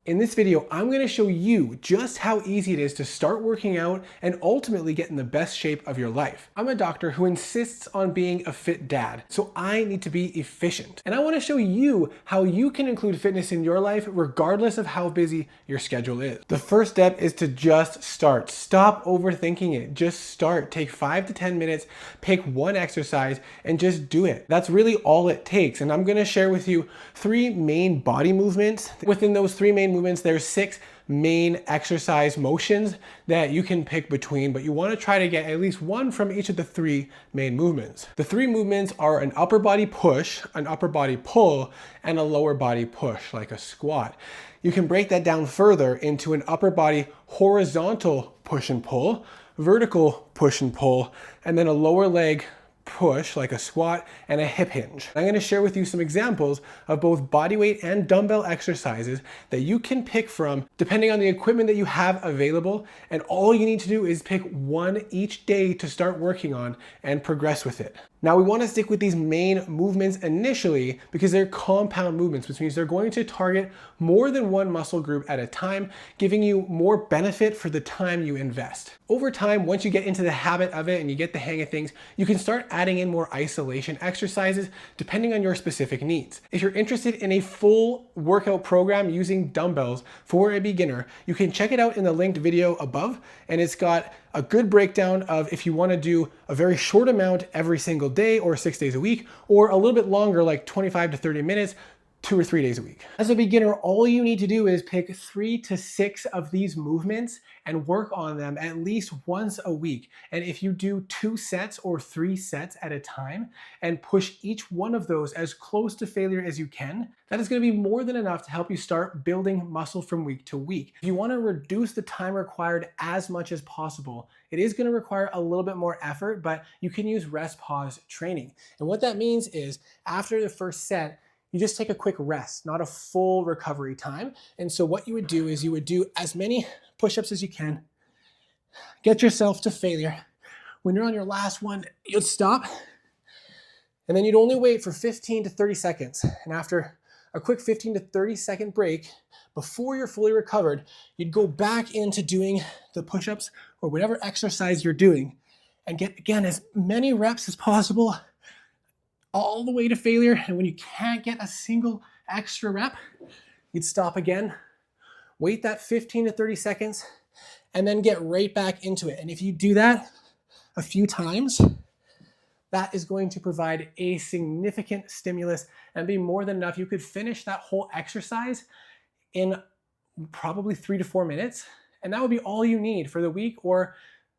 In this video, I'm going to show you just how easy it is to start working out and ultimately get in the best shape of your life. I'm a doctor who insists on being a fit dad, so I need to be efficient. And I want to show you how you can include fitness in your life regardless of how busy your schedule is. The first step is to just start. Stop overthinking it. Just start. Take 5 to 10 minutes, pick one exercise, and just do it. That's really all it takes. And I'm going to share with you 3 main body movements. Within those 3 main movements, there's 6 main exercise motions that you can pick between, but you want to try to get at least one from each of the 3 main movements. The 3 movements are an upper body push, an upper body pull, and a lower body push, like a squat. You can break that down further into an upper body horizontal push and pull, vertical push and pull, and then a lower leg push like a squat and a hip hinge. I'm going to share with you some examples of both bodyweight and dumbbell exercises that you can pick from depending on the equipment that you have available, and all you need to do is pick one each day to start working on and progress with it. Now we want to stick with these main movements initially because they're compound movements, which means they're going to target more than one muscle group at a time, giving you more benefit for the time you invest. Over time, once you get into the habit of it and you get the hang of things, you can start adding in more isolation exercises depending on your specific needs. If you're interested in a full workout program using dumbbells for a beginner, you can check it out in the linked video above, and it's got a good breakdown of if you want to do a very short amount every single day or 6 days a week, or a little bit longer like 25 to 30 minutes, 2 or 3 days a week. As a beginner, all you need to do is pick 3 to 6 of these movements and work on them at least once a week. And if you do 2 sets or 3 sets at a time and push each one of those as close to failure as you can, that is going to be more than enough to help you start building muscle from week to week. If you want to reduce the time required as much as possible, it is going to require a little bit more effort, but you can use rest pause training. And what that means is after the first set, you just take a quick rest, not a full recovery time. And so what you would do is you would do as many push-ups as you can, get yourself to failure. When you're on your last one, you'd stop, and then you'd only wait for 15 to 30 seconds. And after a quick 15 to 30 second break, before you're fully recovered, you'd go back into doing the push-ups or whatever exercise you're doing and get, again, as many reps as possible, all the way to failure. And when you can't get a single extra rep, you'd stop again, wait that 15 to 30 seconds, and then get right back into it. And if you do that a few times, that is going to provide a significant stimulus and be more than enough. You could finish that whole exercise in probably 3 to 4 minutes, and that would be all you need for the week, or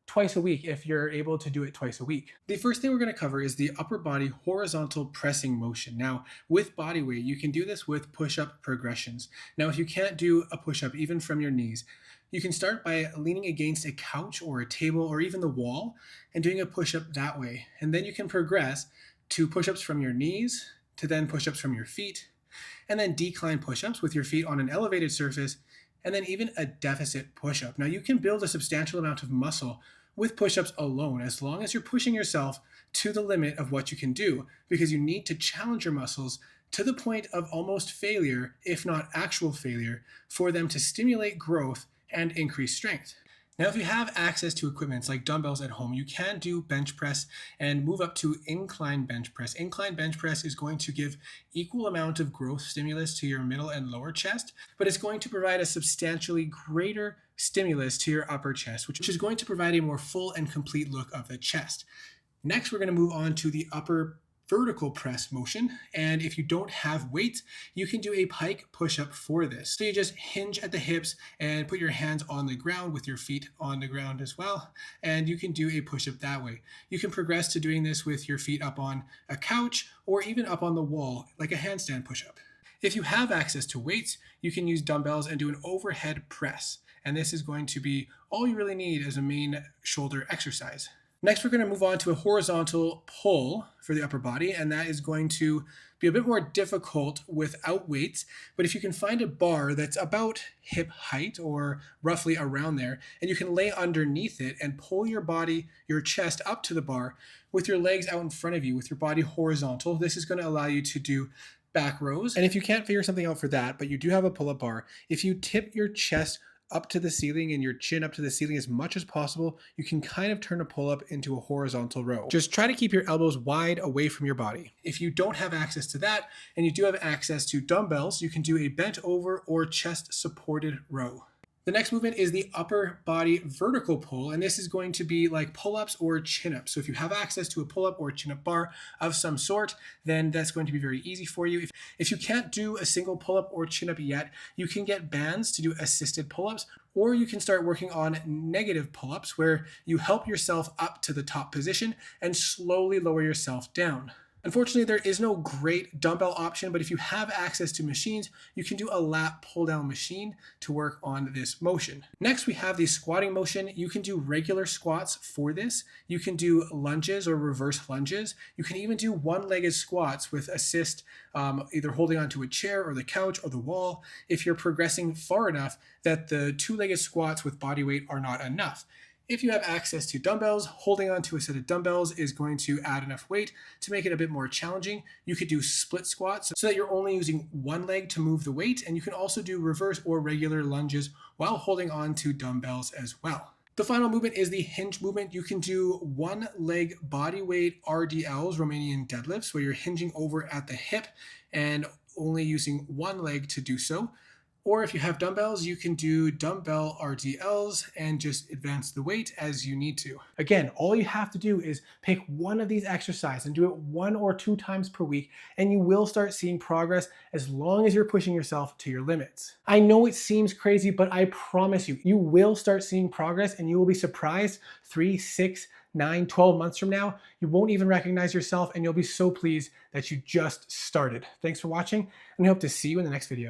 twice a week if you're able to do it twice a week. The first thing we're going to cover is the upper body horizontal pressing motion. Now, with body weight, you can do this with push-up progressions. Now, if you can't do a push-up even from your knees, you can start by leaning against a couch or a table or even the wall and doing a push-up that way. And then you can progress to push-ups from your knees, to then push-ups from your feet, and then decline push-ups with your feet on an elevated surface, and then even a deficit push-up. Now, you can build a substantial amount of muscle with push-ups alone, as long as you're pushing yourself to the limit of what you can do, because you need to challenge your muscles to the point of almost failure, if not actual failure, for them to stimulate growth and increase strength. Now, if you have access to equipment like dumbbells at home, you can do bench press and move up to incline bench press. Incline bench press is going to give equal amount of growth stimulus to your middle and lower chest, but it's going to provide a substantially greater stimulus to your upper chest, which is going to provide a more full and complete look of the chest. Next, we're going to move on to the upper vertical press motion. And if you don't have weights, you can do a pike push-up for this. So you just hinge at the hips and put your hands on the ground with your feet on the ground as well. And you can do a push-up that way. You can progress to doing this with your feet up on a couch or even up on the wall, like a handstand push-up. If you have access to weights, you can use dumbbells and do an overhead press. And this is going to be all you really need as a main shoulder exercise. Next, we're going to move on to a horizontal pull for the upper body, and that is going to be a bit more difficult without weights. But if you can find a bar that's about hip height or roughly around there, and you can lay underneath it and pull your body, your chest up to the bar with your legs out in front of you, with your body horizontal, this is going to allow you to do back rows. And if you can't figure something out for that, but you do have a pull-up bar, if you tip your chest up to the ceiling and your chin up to the ceiling as much as possible, you can kind of turn a pull-up into a horizontal row. Just try to keep your elbows wide away from your body. If you don't have access to that, and you do have access to dumbbells, you can do a bent over or chest supported row. The next movement is the upper body vertical pull, and this is going to be like pull-ups or chin-ups. So if you have access to a pull-up or chin-up bar of some sort, then that's going to be very easy for you. If you can't do a single pull-up or chin-up yet, you can get bands to do assisted pull-ups, or you can start working on negative pull-ups where you help yourself up to the top position and slowly lower yourself down. Unfortunately, there is no great dumbbell option, but if you have access to machines, you can do a lat pull down machine to work on this motion. Next, we have the squatting motion. You can do regular squats for this. You can do lunges or reverse lunges. You can even do one-legged squats with assist, either holding onto a chair or the couch or the wall if you're progressing far enough that the two-legged squats with body weight are not enough. If you have access to dumbbells, holding onto a set of dumbbells is going to add enough weight to make it a bit more challenging. You could do split squats so that you're only using one leg to move the weight, and you can also do reverse or regular lunges while holding on to dumbbells as well. The final movement is the hinge movement. You can do one leg body weight RDLs, Romanian deadlifts, where you're hinging over at the hip and only using one leg to do so. Or if you have dumbbells, you can do dumbbell RDLs and just advance the weight as you need to. Again, all you have to do is pick one of these exercises and do it 1 or 2 times per week, and you will start seeing progress as long as you're pushing yourself to your limits. I know it seems crazy, but I promise you, you will start seeing progress and you will be surprised 3, 6, 9, 12 months from now. You won't even recognize yourself and you'll be so pleased that you just started. Thanks for watching, and I hope to see you in the next video.